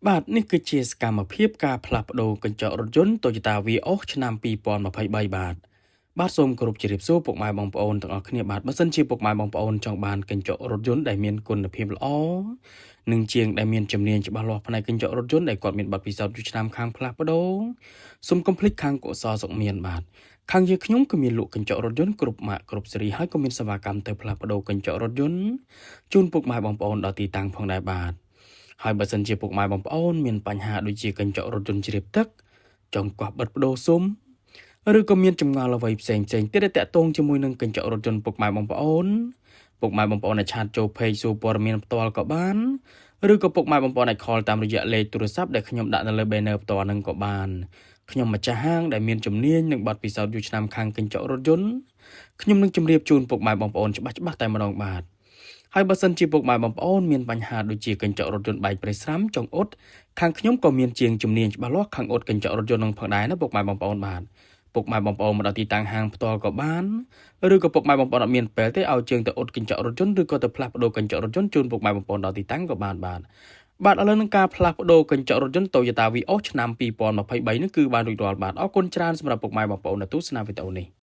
បាទនេះគឺជាសកម្មភាពការផ្លាស់ប្ដូរកញ្ចក់រថយន្ត Toyota Vios ឆ្នាំ2023បាទសូមគោរពជម្រាបសួរពុកម៉ែបងប្អូនទាំងអស់គ្នាបាទបើសិនជាពុកម៉ែបងប្អូនចង់បានកញ្ចក់រថយន្តដែលមានគុណភាពល្អនិងជាងដែលមានជំនាញច្បាស់លាស់ផ្នែកកញ្ចក់រថយន្តដែលគាត់មានបទពិសោធន៍យូរឆ្នាំខាងផ្លាស់ប្ដូរសូមកុំភ្លេចខាងកុសលសុខមានបាទខាងយើងខ្ញុំក៏មានលក់កញ្ចក់រថយន្តគ្រប់ម៉ាកគ្រប់ស៊េរីហើយក៏មានសេវាកម្មទៅផ្លាស់ប្ដូរកញ្ចក់រថយន្តជូនពុកម៉ែបងប្អូនដល់ទីតាំងផងដែរបាទហើយបើសិនជាពុកម៉ែបងប្អូនមានបញ្ហាដូចជាកញ្ចក់រថយន្តជ្រាបទឹកចង់កោះបិទបដូរស៊ុំឬក៏មានចម្ងល់អ្វីផ្សេងទៀតដែលតាក់ទងជាមួយនឹងកញ្ចក់រថយន្តពុកម៉ែបងប្អូនអាចឆាតចូល page សួរព័ត៌មានផ្ទាល់ក៏បានឬក៏ពុកម៉ែបងប្អូនអាច call តាមរយៈលេខទូរស័ព្ទដែលខ្ញុំដាក់នៅលើ banner ផ្ទាល់នឹងក៏បានខ្ញុំម្ចាស់ហាងដែលមានជំនាញនិងបទពិសោធន៍យូរឆ្នាំខាងកញ្ចក់រថយន្តខ្ញុំនឹងជម្រាបជូនពុកម៉ែបងប្អូនច្បាស់តែម្ដងបាទហើយបើសិនជាពុកម៉ែបងប្អូនមានបញ្ហាដូចជាកញ្ចក់រថយន្តបែកប្រេះស្រាំចង្អុតខាងខ្ញុំក៏មានជាងជំនាញច្បាស់លាស់ខាងអ៊ុតកញ្ចក់រថយន្តនឹងផងដែរណាពុកម៉ែបងប្អូនបាទពុកម៉ែបងប្អូនមកដល់ទីតាំងហាងផ្ទាល់ក៏បានឬក៏ពុកម៉ែបងប្អូនអត់មានពេលទេឲ្យជើងទៅអ៊ុតកញ្ចក់រថយន្តឬក៏ទៅផ្លាស់ប្ដូរកញ្ចក់រថយន្តជូនពុកម៉ែបងប្អូនដល់ទីតាំងក៏បានបាទឥឡូវនឹងការផ្លាស់ប្ដូរកញ្ចក់រថយន្ត Toyota Vios ឆ្នាំ2023នេះគឺបានរួចរាល់បាទអរគុណច្រើនសម្រាប់ពុកម៉ែបងប្អូនដែលទស្សនាវីដេអូនេះ